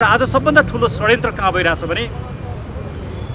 आज सबभन्दा ठुलो षड्यन्त्र कहाँ भइरहेछ भने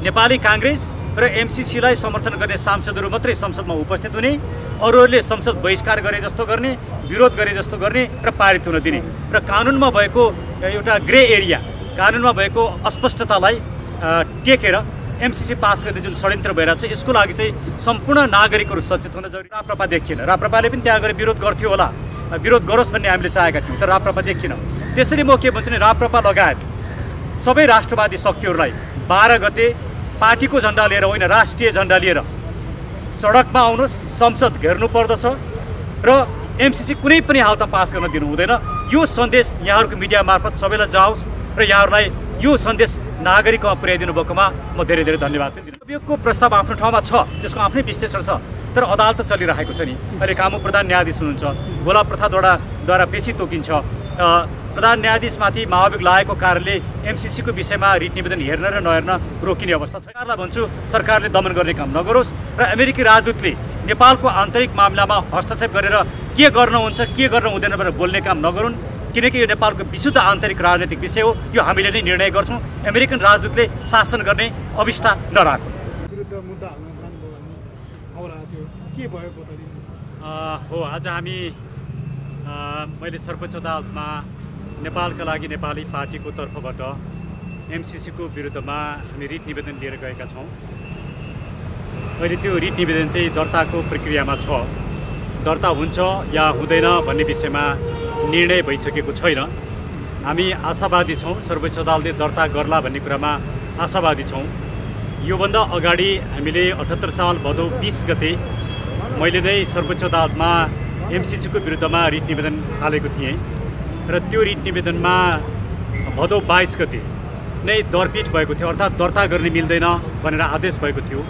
नेपाली कांग्रेस र एमसीसीलाई समर्थन गर्ने सांसदहरू मात्रै संसदमा उपस्थित हुने, अरूहरूले संसद बहिष्कार गरे जस्तो गर्ने, विरोध गरे जस्तो गर्ने र पारित हुन दिने र कानुनमा भएको एउटा ग्रे एरिया, कानुनमा भएको अस्पष्टतालाई टेकेर एमसीसी पास गर्ने जुन षड्यन्त्र भइरहेछ यसको लागि चाहिँ सम्पूर्ण नागरिकहरू सचेत हुन जरुरी। राप्रपा देखिएन, राप्रपाले पनि त्यहाँ गएर विरोध गर्थ्यो होला, विरोध गरोस् भन्ने हामीले चाहेका थियौँ, तर राप्रपा देखिएन। त्यसैले म के भन्छु भने राप्रपा लगायत सबै राष्ट्रवादी शक्तिहरूलाई 12 गते पार्टीको झण्डा लिएर होइन, राष्ट्रिय झण्डा लिएर सडकमा आउनुहोस्, संसद घेर्नु पर्दछ र एमसीसी कुनै पनि हालतमा पास गर्न दिनु हुँदैन। यो सन्देश यहाँहरूको मिडिया मार्फत सबैलाई जाओस् र यहाँहरूलाई यो सन्देश नागरिकमा पुर्याइदिनु भएकोमा म धेरै धेरै धन्यवाद दिन्छु। अभियोगको प्रस्ताव आफ्नो ठाउँमा छ, त्यसको आफ्नै विश्लेषण छ, तर अदालत त चलिरहेको छ नि। अहिले कामु प्रधान न्यायाधीश हुनुहुन्छ, गोला प्रथाद्वारा पेशी तोकिन्छ, प्रधान न्यायाधीशमाथि महाभियोग लागेको कारणले एमसीसीको विषयमा रिट निवेदन हेर्न र नहेर्न रोकिने अवस्था छ। सरकारलाई भन्छु, सरकारले दमन गर्ने काम नगरोस् र अमेरिकी राजदूतले नेपालको आन्तरिक मामलामा हस्तक्षेप गरेर के गर्न हुन्छ के गर्न हुँदैन भनेर बोल्ने काम नगरून्, किनकि यो नेपालको विशुद्ध आन्तरिक राजनैतिक विषय हो। यो हामीले नै निर्णय गर्छौँ। अमेरिकन राजदूतले शासन गर्ने अवस्था नराखौँ। आज हामी मैले सर्वोच्च अदालतमा नेपालका लागि नेपाली पार्टीको तर्फबाट एमसीसीको विरुद्धमा हामी रिट निवेदन लिएर गएका छौँ। अहिले त्यो रिट निवेदन चाहिँ दर्ताको प्रक्रियामा छ। दर्ता हुन्छ या हुँदैन भन्ने विषयमा निर्णय भइसकेको छैन। हामी आशावादी छौँ, सर्वोच्च अदालतले दर्ता गर्ला भन्ने कुरामा आशावादी छौँ। योभन्दा अगाडि हामीले 78 साल भदौ 20 गते मैले नै सर्वोच्च अदालतमा एमसीसीको विरुद्धमा रिट निवेदन हालेको थिएँ र त्यो रिट निवेदनमा भदौ 22 गते नै दरपीठ भएको थियो, अर्थात् दर्ता गर्ने मिल्दैन भनेर आदेश भएको थियो।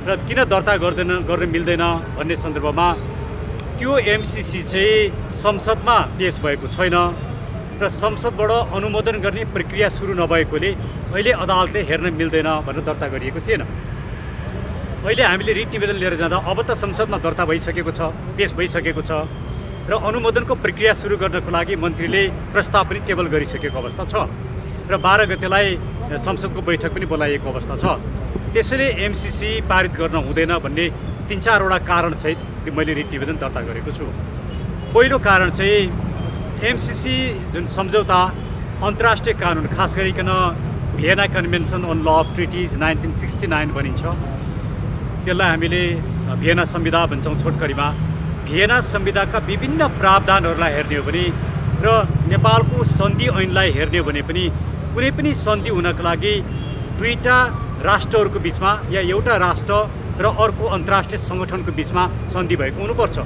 र किन दर्ता गर्न मिल्दैन भन्ने सन्दर्भमा त्यो एमसीसी चाहिँ संसदमा पेश भएको छैन र संसदबाट अनुमोदन गर्ने प्रक्रिया सुरु नभएकोले अहिले अदालतले हेर्न मिल्दैन भनेर दर्ता गरिएको थिएन। अहिले हामीले रिट निवेदन लिएर जाँदा अब त संसदमा दर्ता भइसकेको छ, पेश भइसकेको छ र अनुमोदनको प्रक्रिया सुरु गर्नको लागि मन्त्रीले प्रस्ताव पनि टेबल गरिसकेको अवस्था छ र 12 गतेलाई संसदको बैठक पनि बोलाइएको अवस्था छ। त्यसैले एमसीसी पारित गर्न हुँदैन भन्ने 3-4 वटा कारणसहित मैले रिट निवेदन दर्ता गरेको छु। पहिलो कारण चाहिँ एमसीसी जुन सम्झौता अन्तर्राष्ट्रिय कानुन, खास गरिकन Vienna convention on law of treaties 1969 भनिन्छ, त्यसलाई हामीले भियना संविधा भन्छौँ छोटकरीमा। भियना संविधाका विभिन्न प्रावधानहरूलाई हेर्ने हो भने र नेपालको सन्धि ऐनलाई हेर्ने हो भने पनि कुनै पनि सन्धि हुनको लागि दुईटा राष्ट्रहरूको बिचमा या एउटा राष्ट्र र अर्को अन्तर्राष्ट्रिय सङ्गठनको बिचमा सन्धि भएको हुनुपर्छ।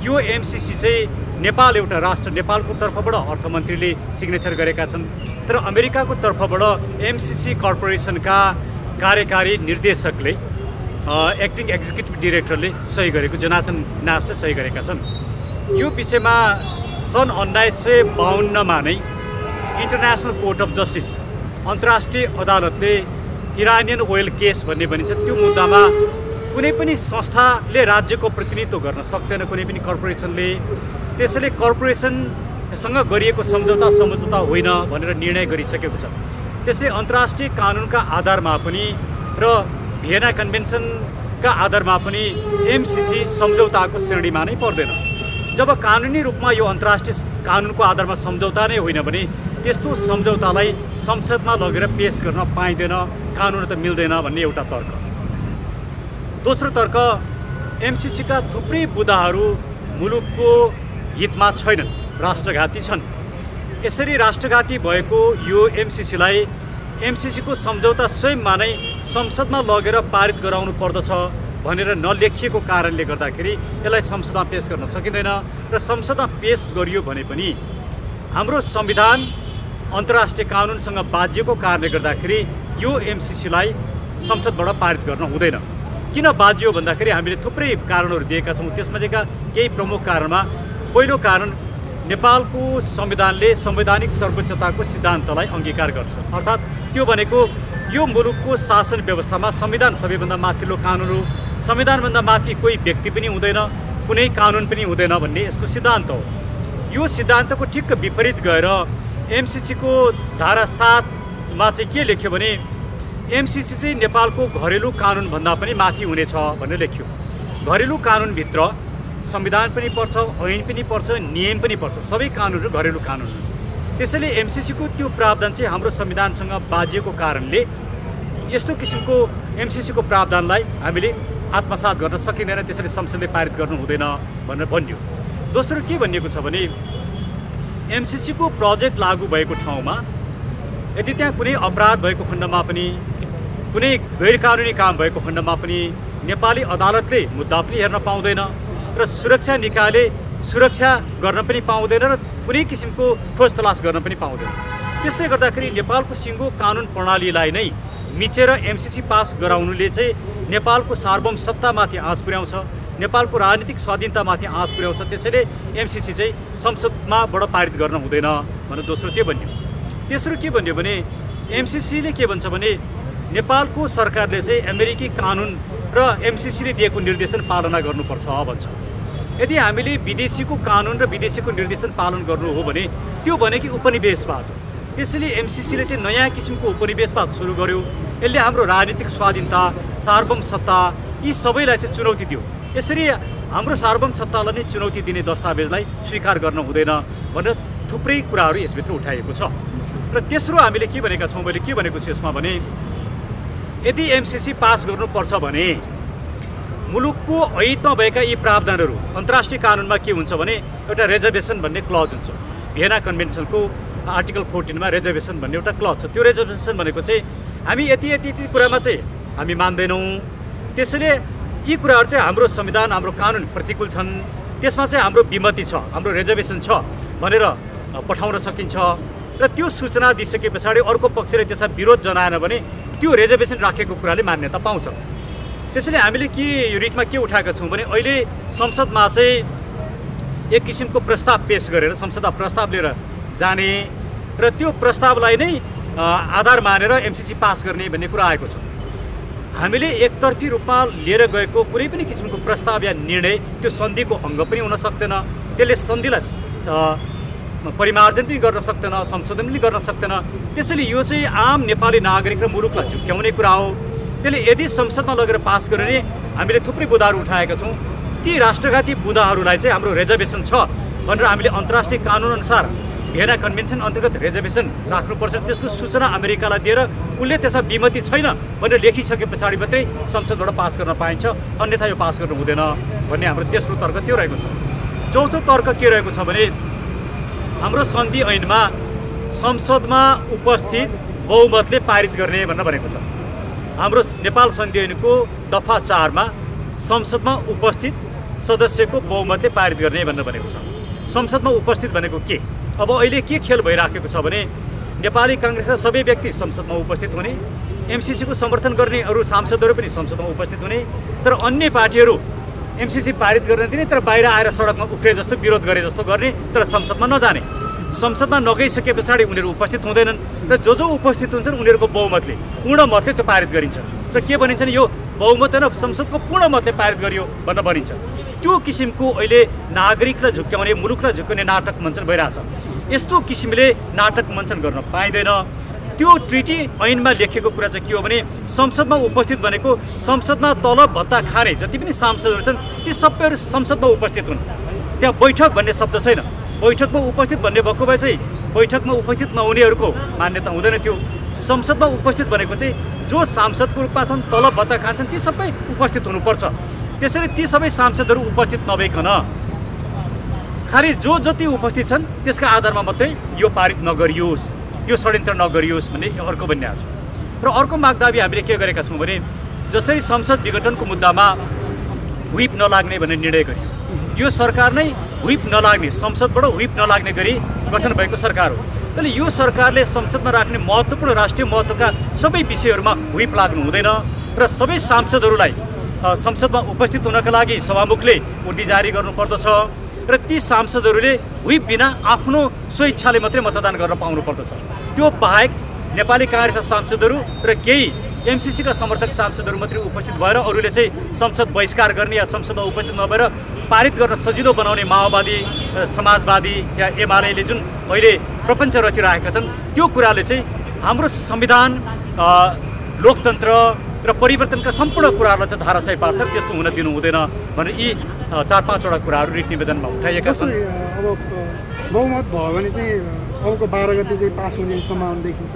यो एमसीसी चाहिँ नेपाल एउटा राष्ट्र, नेपालको तर्फबाट अर्थमन्त्रीले सिग्नेचर गरेका छन्, तर अमेरिकाको तर्फबाट एमसीसी कर्पोरेसनका कार्यकारी निर्देशकले एक्टिङ एक्जिक्युटिभ डिरेक्टरले सही गरेको, जोनाथन नासले सही गरेका छन्। यो विषयमा सन् 1952मा नै इन्टरनेसनल कोर्ट अफ जस्टिस, अन्तर्राष्ट्रिय अदालतले इरानियन ओइल केस भन्ने भनिन्छ, त्यो मुद्दामा कुनै पनि संस्थाले राज्यको प्रतिनिधित्व गर्न सक्दैन, कुनै पनि कर्पोरेसनले। त्यसैले कर्पोरेसनसँग गरिएको सम्झौता होइन भनेर निर्णय गरिसकेको छ। त्यसले अन्तर्राष्ट्रिय कानुनका आधारमा पनि र भियना कन्भेन्सनका आधारमा पनि एमसीसी सम्झौताको श्रेणीमा नै पर्दैन। जब कानुनी रूपमा यो अन्तर्राष्ट्रिय कानुनको आधारमा सम्झौता नै होइन भने त्यस्तो सम्झौतालाई संसदमा लगेर पेश गर्न पाइँदैन, कानुन त मिल्दैन भन्ने एउटा तर्क। दोस्रो तर्क, एमसीसीका थुप्रै बुदाहरू मुलुकको हितमा छैनन्, राष्ट्रघाती छन्। यसरी राष्ट्रघाती भएको यो एमसीसीको सम्झौता स्वयंमा नै संसदमा लगेर पारित गराउनु पर्दछ भनेर नलेखिएको कारणले गर्दाखेरि यसलाई संसदमा पेश गर्न सकिँदैन र संसदमा पेश गरियो भने पनि हाम्रो संविधान अन्तर्राष्ट्रिय कानुनसँग बाजिएको कारणले गर्दाखेरि यो एमसीसीलाई संसदबाट पारित गर्न हुँदैन। किन बाजियो भन्दाखेरि हामीले थुप्रै कारणहरू दिएका छौँ। त्यसमध्येका केही प्रमुख कारणमा पहिलो कारण, नेपालको संविधानले संवैधानिक सर्वोच्चताको सिद्धान्तलाई अङ्गीकार गर्छ, अर्थात् त्यो भनेको यो मुलुकको शासन व्यवस्थामा संविधान सबैभन्दा माथिल्लो कानुन हो, संविधानभन्दा माथि कोही व्यक्ति पनि हुँदैन, कुनै कानुन पनि हुँदैन भन्ने यसको सिद्धान्त हो। यो सिद्धान्तको ठिक्क विपरीत गएर एमसीसीको धारा 7मा चाहिँ के लेख्यो भने एमसीसी चाहिँ नेपालको घरेलु कानुनभन्दा पनि माथि हुनेछ भनेर लेख्यो। घरेलु कानुनभित्र संविधान पनि पर्छ, ऐन पनि पर्छ, नियम पनि पर्छ, सबै कानुनहरू घरेलु कानुन हुन्। त्यसैले एमसीसीको त्यो प्रावधान चाहिँ हाम्रो संविधानसँग बाजिएको कारणले यस्तो किसिमको एमसीसीको प्रावधानलाई हामीले आत्मसात गर्न सकिँदैन, त्यसैले संसदले पारित गर्नु हुँदैन भनेर भनियो। दोस्रो के भनिएको छ भने एमसीसीको प्रोजेक्ट लागू भएको ठाउँमा यदि त्यहाँ कुनै अपराध भएको खण्डमा पनि, कुनै गैरकानुनी काम भएको खण्डमा पनि नेपाली अदालतले मुद्दा पनि हेर्न पाउँदैन र सुरक्षा निकायले सुरक्षा गर्न पनि पाउँदैन र कुनै किसिमको खोज तलास गर्न पनि पाउँदैन। त्यसले गर्दाखेरि नेपालको सिङ्गो कानुन प्रणालीलाई नै मिचेर एमसीसी पास गराउनुले चाहिँ नेपालको सार्वभौम सत्तामाथि आँच पुर्याउँछ, नेपालको राजनीतिक स्वाधीनतामाथि आँच पुर्याउँछ। त्यसैले एमसीसी चाहिँ संसदमाबाट पारित गर्न हुँदैन भनेर दोस्रो त्यो भन्यो। तेस्रो के भन्यो भने एमसीसीले के भन्छ भने नेपालको सरकारले चाहिँ अमेरिकी कानुन र एमसीसीले दिएको निर्देशन पालना गर्नुपर्छ भन्छ। यदि हामीले विदेशीको कानुन र विदेशीको निर्देशन पालन गर्नु हो भने त्यो भनेको उपनिवेशवाद हो। त्यसैले एमसीसीले चाहिँ नयाँ किसिमको उपनिवेशवाद सुरु गर्यो। यसले हाम्रो राजनीतिक स्वाधीनता, सार्वभौम सत्ता यी सबैलाई चाहिँ चुनौती दियो। यसरी हाम्रो सार्वभौम सत्तालाई नै चुनौती दिने दस्तावेजलाई स्वीकार गर्न हुँदैन भनेर थुप्रै कुराहरू यसभित्र उठाइएको छ। र तेस्रो हामीले के भनेका छौँ, मैले के भनेको छु यसमा भने यदि एमसीसी पास गर्नुपर्छ भने मुलुकको ऐनमा भएका यी प्रावधानहरू अन्तर्राष्ट्रिय कानुनमा के हुन्छ भने एउटा रिजर्भेसन भन्ने क्लज हुन्छ। भियना कन्भेन्सनको आर्टिकल 14मा रिजर्भेसन भन्ने एउटा क्लज छ। त्यो रिजर्भेसन भनेको चाहिँ हामी यति कुरामा चाहिँ हामी मान्दैनौँ, त्यसैले यी कुराहरू चाहिँ हाम्रो संविधान, हाम्रो कानुन प्रतिकूल छन्, त्यसमा चाहिँ हाम्रो विमति छ, हाम्रो रिजर्भेसन छ भनेर पठाउन सकिन्छ। र त्यो सूचना दिइसके पछाडि अर्को पक्षले त्यसमा विरोध जनाएन भने त्यो रिजर्भेसन राखेको कुराले मान्यता पाउँछ। त्यसैले हामीले के यो रिटमा के उठाएका छौँ भने अहिले संसदमा चाहिँ एक किसिमको प्रस्ताव पेश गरेर संसदमा प्रस्ताव लिएर जाने र त्यो प्रस्तावलाई नै आधार मानेर एमसीसी पास गर्ने भन्ने कुरा आएको छ। हामीले एकतर्फी रूपमा लिएर गएको कुनै पनि किसिमको प्रस्ताव या निर्णय त्यो सन्धिको अङ्ग पनि हुन सक्दैन, त्यसले सन्धिलाई परिमार्जन पनि गर्न सक्दैन, संशोधन पनि गर्न सक्दैन। त्यसैले यो चाहिँ आम नेपाली नागरिक र मुलुकलाई झुक्क्याउने कुरा हो। त्यसले यदि संसदमा लगेर पास गर्यो भने हामीले थुप्रै बुँदाहरू उठाएका छौँ। ती राष्ट्रघाती बुँदाहरूलाई चाहिँ हाम्रो रिजर्भेसन छ भनेर हामीले अन्तर्राष्ट्रिय कानुनअनुसार भियना कन्भेन्सन अन्तर्गत रिजर्भेसन राख्नुपर्छ। त्यसको सूचना अमेरिकालाई दिएर उसले त्यसमा विमति छैन भनेर लेखिसके पछाडि मात्रै संसदबाट पास गर्न पाइन्छ, अन्यथा यो पास गर्नु हुँदैन भन्ने हाम्रो तेस्रो तर्क त्यो रहेको छ। चौथो तर्क के रहेको छ भने हाम्रो सन्धि ऐनमा संसदमा उपस्थित बहुमतले पारित गर्ने भनेर भनेको छ। हाम्रो नेपाल सन्धि ऐनको दफा 4मा संसदमा उपस्थित सदस्यको बहुमतले पारित गर्ने भनेर भनेको छ। संसदमा उपस्थित भनेको के? अब अहिले के खेल भइराखेको छ भने नेपाली काङ्ग्रेसका सबै व्यक्ति संसदमा उपस्थित हुने, एमसीसीको समर्थन गर्ने अरू सांसदहरू पनि संसदमा उपस्थित हुने, तर अन्य पार्टीहरू एमसीसी पारित गर्न दिने तर बाहिर आएर सडकमा उफ्रे जस्तो विरोध गरे जस्तो गर्ने, तर संसदमा नजाने। संसदमा नगइसके पछाडि उनीहरू उपस्थित हुँदैनन् र जो उपस्थित हुन्छन् उनीहरूको बहुमतले, पूर्ण मतले त्यो पारित गरिन्छ। र के भनिन्छ नि यो बहुमत होइन, संसदको पूर्ण मतले पारित गरियो भनेर भनिन्छ। त्यो किसिमको अहिले नागरिक र झुक्क्याउने, मुलुक र झुक्क्याउने नाटक मञ्चन भइरहेछ। यस्तो किसिमले नाटक मञ्चन गर्न पाइँदैन। त्यो ट्रिटी ऐनमा लेखेको कुरा चाहिँ के हो भने संसदमा उपस्थित भनेको संसदमा तलब भत्ता खाने जति पनि सांसदहरू छन् ती सबैहरू संसदमा उपस्थित हुन्। त्यहाँ बैठक भन्ने शब्द छैन। बैठकमा उपस्थित भन्ने भएको भए चाहिँ बैठकमा उपस्थित नहुनेहरूको मान्यता हुँदैन थियो। संसदमा उपस्थित भनेको चाहिँ जो सांसदको रूपमा छन्, तलब भत्ता खान्छन्, ती सबै उपस्थित हुनुपर्छ। त्यसैले ती सबै सांसदहरू उपस्थित नभइकन खालि जो जति उपस्थित छन् त्यसका आधारमा मात्रै यो पारित नगरियोस्, यो षड्यन्त्र नगरियोस् भन्ने अर्को भन्ने छ। र अर्को मागदाबी हामीले के गरेका छौँ भने जसरी संसद विघटनको मुद्दामा व्हिप नलाग्ने भन्ने निर्णय गरियो, यो सरकार नै व्हिप नलाग्ने, संसदबाट व्हिप नलाग्ने गरी गठन भएको सरकार हो। त्यसले यो सरकारले संसदमा राख्ने महत्त्वपूर्ण राष्ट्रिय महत्त्वका सबै विषयहरूमा व्हिप लाग्नु हुँदैन र सबै सांसदहरूलाई संसदमा उपस्थित हुनका लागि सभामुखले उर्दी जारी गर्नुपर्दछ र ती सांसदहरूले व्हिप बिना आफ्नो स्वेच्छाले मात्रै मतदान गर्न पाउनु पर्दछ। त्यो बाहेक नेपाली काङ्ग्रेसका सांसदहरू र केही एमसीसीका समर्थक सांसदहरू मात्रै उपस्थित भएर अरूले चाहिँ संसद बहिष्कार गर्ने या संसदमा उपस्थित नभएर पारित गर्न सजिलो बनाउने माओवादी समाजवादी या एमाले जुन अहिले प्रपञ्च रचिरहेका छन् त्यो कुराले चाहिँ हाम्रो संविधान लोकतन्त्र र परिवर्तनका सम्पूर्ण कुराहरूलाई चाहिँ धाराशायी पार्छ। त्यस्तो हुन दिनु हुँदैन भनेर यी 4-5 वटा कुराहरू रिट निवेदनमा उठाइएका छन्। अब बहुमत भयो भने चाहिँ अबको 12 गते चाहिँ पास हुने सम्भावना देखिन्छ।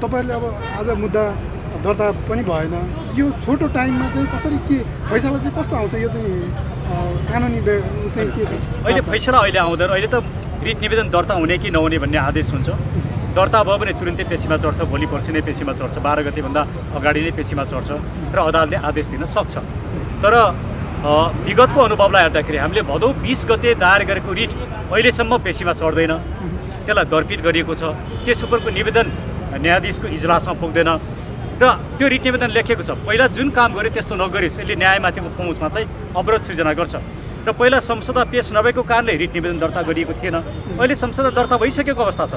तपाईँहरूले अब आज मुद्दा दर्ता पनि भएन, यो छोटो टाइममा चाहिँ कसरी के फैसला चाहिँ कस्तो आउँछ? यो चाहिँ कानुनी चाहिँ के अहिले फैसला अहिले आउँदैन। अहिले त रिट निवेदन दर्ता हुने कि नहुने भन्ने आदेश हुन्छ। दर्ता भयो भने तुरुन्तै पेशीमा चढ्छ, भोलि पर्सि नै पेशीमा चढ्छ, 12 गतेभन्दा अगाडि नै पेशीमा चढ्छ र अदालतले आदेश दिन सक्छ। तर विगतको अनुभवलाई हेर्दाखेरि हामीले भदौ 20 गते दायर गरेको रिट अहिलेसम्म पेशीमा चढ्दैन, त्यसलाई दरपिट गरिएको छ। त्यस उपरको निवेदन न्यायाधीशको इजलासमा पुग्दैन र त्यो रिट निवेदन लेखेको छ पहिला जुन काम गर्यो त्यस्तो नगरिस्, यसले न्यायमाथिको पहुँचमा चाहिँ अवरोध सृजना गर्छ। र पहिला संसदमा पेश नभएको कारणले रिट निवेदन दर्ता गरिएको थिएन, अहिले संसदमा दर्ता भइसकेको अवस्था छ।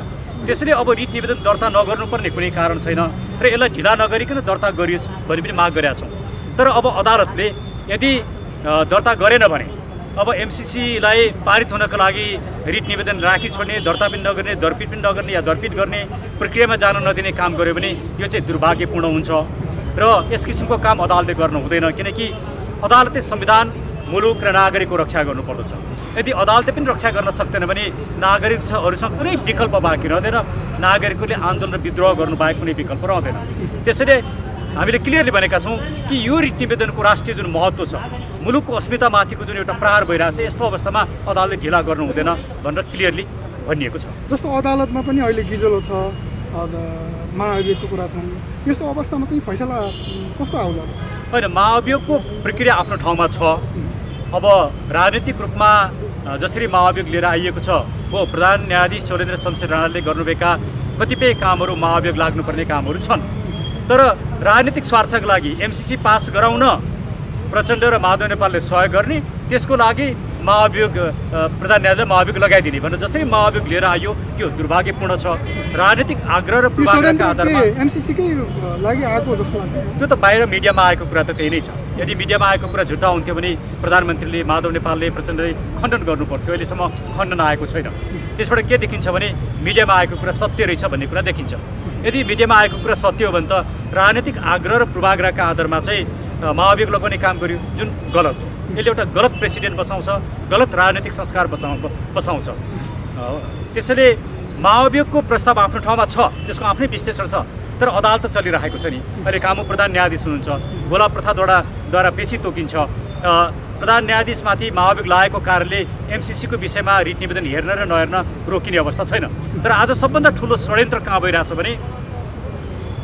त्यसैले अब रिट निवेदन दर्ता नगर्नुपर्ने कुनै कारण छैन र यसलाई ढिला नगरिकन दर्ता गरियोस् भन्ने पनि माग गरेका छौँ। तर अब अदालतले यदि दर्ता गरेन भने अब एमसीसीलाई पारित हुनका लागि रिट निवेदन राखी छोड्ने, दर्ता पनि नगर्ने, दरपिट पनि नगर्ने या दरपिट गर्ने प्रक्रियामा जान नदिने काम गर्यो भने यो चाहिँ दुर्भाग्यपूर्ण हुन्छ र यस किसिमको काम अदालतले गर्नु हुँदैन। किनकि अदालतले संविधान, मुलुक र नागरिकको रक्षा गर्नुपर्दछ। यदि अदालतले पनि रक्षा गर्न सक्दैन भने नागरिकहरूसँग कुनै विकल्प बाँकी रहँदैन, नागरिकहरूले आन्दोलन र विद्रोह गर्नु बाहेक कुनै विकल्प रहँदैन। त्यसैले हामीले क्लियरली भनेका छौँ कि यो रिट निवेदनको राष्ट्रिय जुन महत्त्व छ, मुलुकको अस्मितामाथिको जुन एउटा प्रहार भइरहेको छ, यस्तो अवस्थामा अदालतले ढिला गर्नु हुँदैन भनेर क्लियरली भनिएको छ। जस्तो अदालतमा पनि अहिले गिजोलो छ, महाअभियोगको कुरा छन्, यस्तो अवस्थामा चाहिँ फैसला कस्तो आउला? होइन, महाअभियोगको प्रक्रिया आफ्नो ठाउँमा छ। अब राजनीतिक रूपमा जसरी महाअभियोग लिएर आइएको छ हो, प्रधान न्यायाधीश चौरेन्द्र शमशेर राणाले गर्नुभएका कतिपय कामहरू महाअभियोग लाग्नुपर्ने कामहरू छन्। तर राजनीतिक स्वार्थका लागि एमसीसी पास गराउन प्रचण्ड र माधव नेपालले सहयोग गर्ने, त्यसको लागि महाअभियोग प्रधान न्यायाधीशले महाअभियोग लगाइदिने भनेर जसरी महाअभियोग लिएर आयो यो दुर्भाग्यपूर्ण छ। राजनीतिक आग्रह र पूर्वाग्रहका आधारमा एमसीसीकै लागि आएको जस्तो लाग्छ। त्यो त बाहिर मिडियामा आएको कुरा त त्यही नै छ। यदि मिडियामा आएको कुरा झुट्टा हुन्थ्यो भने प्रधानमन्त्रीले, माधव नेपालले, प्रचण्डले खण्डन गर्नुपर्थ्यो। अहिलेसम्म खण्डन आएको छैन। त्यसबाट के देखिन्छ भने मिडियामा आएको कुरा सत्य रहेछ भन्ने कुरा देखिन्छ। यदि मिडियामा आएको कुरा सत्य हो भने त राजनीतिक आग्रह र पूर्वाग्रहका आधारमा चाहिँ महाअभियोग लगाउने काम गर्यो, जुन गलत हो। यसले एउटा गलत प्रेसिडेन्ट बसाउँछ, गलत राजनीतिक संस्कार बसाउँछ। त्यसैले महाअभियोगको प्रस्ताव आफ्नो ठाउँमा छ, त्यसको आफ्नै विश्लेषण छ। तर अदालत त चलिरहेको छ नि। अहिले कामु प्रधान न्यायाधीश हुनुहुन्छ, गोला प्रथाद्वारा पेशी तोकिन्छ। प्रधान न्यायाधीशमाथि महाअभियोग लागेको कारणले एमसीसीको विषयमा रिट निवेदन हेर्न र नहेर्न रोकिने अवस्था छैन। तर आज सबभन्दा ठुलो षड्यन्त्र कहाँ भइरहेछ भने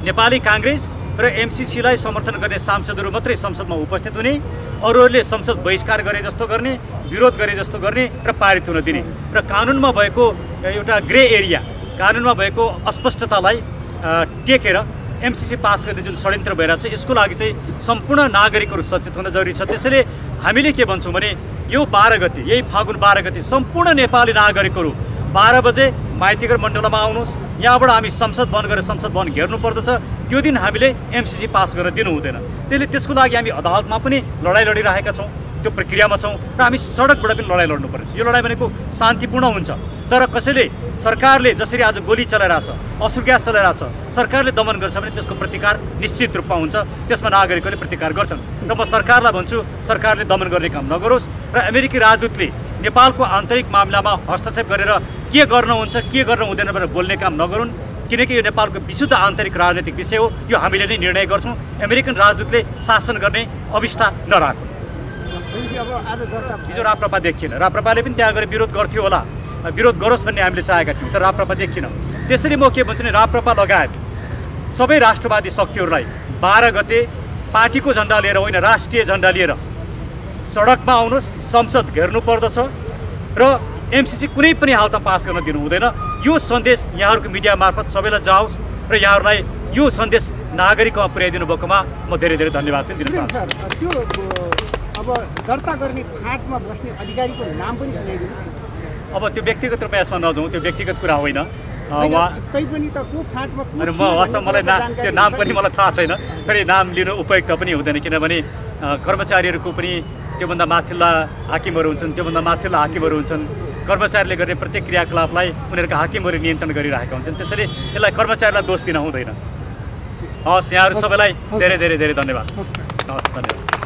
नेपाली काङ्ग्रेस र एमसीसीलाई समर्थन गर्ने सांसदहरू मात्रै संसदमा उपस्थित हुने, अरूहरूले संसद बहिष्कार गरे जस्तो गर्ने, विरोध गरे जस्तो गर्ने र पारित हुन दिने र कानुनमा भएको एउटा ग्रे एरिया, कानुनमा भएको अस्पष्टतालाई टेकेर एमसीसी पास गर्ने जुन षड्यन्त्र भइरहेको छ, यसको लागि चाहिँ सम्पूर्ण नागरिकहरू सचेत हुन जरुरी छ। त्यसैले हामीले के भन्छौँ भने यो 12 गते, यही फागुन 12 गते सम्पूर्ण नेपाली नागरिकहरू 12 बजे माइतीघर मण्डलमा आउनुहोस्। यहाँबाट हामी संसद बन्द गरेर संसद भवन घेर्नु पर्दछ। त्यो दिन हामीले एमसीसी पास गर्न दिनु हुँदैन। त्यसले त्यसको लागि हामी अदालतमा पनि लडाइँ लडिरहेका छौँ, त्यो प्रक्रियामा छौँ र हामी सडकबाट पनि लडाइँ लड्नु पर्छ। यो लडाइँ भनेको शान्तिपूर्ण हुन्छ। तर कसैले सरकारले जसरी आज गोली चलाइरहेछ, असुर ग्यास चलाइरहेछ, सरकारले दमन गर्छ भने त्यसको प्रतिकार निश्चित रूपमा हुन्छ, त्यसमा नागरिकहरूले प्रतिकार गर्छन्। र म सरकारलाई भन्छु, सरकारले दमन गर्ने काम नगरोस् र अमेरिकी राजदूतले नेपालको आन्तरिक मामिलामा हस्तक्षेप गरेर के गर्नुहुन्छ के गर्न हुँदैन भनेर बोल्ने काम नगरून्। किनकि यो नेपालको विशुद्ध आन्तरिक राजनीतिक विषय हो, यो हामीले नै निर्णय गर्छौँ। अमेरिकन राजदूतले शासन गर्ने अवस्था नराखौँ। हिजो राप्रपा देखिएन, राप्रपाले पनि त्यहाँ गएर विरोध गर्थ्यो होला, विरोध गरोस् भन्ने हामीले चाहेका थियौँ, तर राप्रपा देखिन। त्यसैले म के भन्छु भने राप्रपा लगायत सबै राष्ट्रवादी शक्तिहरूलाई 12 गते पार्टीको झन्डा लिएर होइन, राष्ट्रिय झन्डा लिएर सडकमा आउनुहोस्, संसद घेर्नु पर्दछ र एमसीसी कुनै पनि हालतमा पास गर्न दिनु हुँदैन। यो सन्देश यहाँहरूको मिडिया मार्फत सबैलाई जाओस् र यहाँहरूलाई यो सन्देश नागरिकमा पुर्याइदिनु भएकोमा म धेरै धेरै धन्यवाद पनि दिन चाहन्छु। त्यो अब दर्ता गर्ने फाँटमा बस्ने अधिकारीको नाम पनि सुनाइदिनुहोस्। अब त्यो व्यक्तिगत रूपमा यसमा नजाउँ, त्यो व्यक्तिगत कुरा होइन। म वास्तवमा मलाई त्यो नाम पनि मलाई थाहा छैन, फेरि नाम लिनु उपयुक्त पनि हुँदैन। किनभने कर्मचारीहरूको पनि त्योभन्दा माथिल्ला हाकिमहरू हुन्छन्, त्योभन्दा माथिल्ला हाकिमहरू हुन्छन्। कर्मचारीले गर्ने प्रत्येक क्रियाकलापलाई उनीहरूका हाकिमहरू नियन्त्रण गरिरहेका हुन्छन्। त्यसैले यसलाई कर्मचारीलाई दोष दिन हुँदैन। हस्, यहाँहरू सबैलाई धेरै धेरै धेरै धन्यवाद। हस्, धन्यवाद।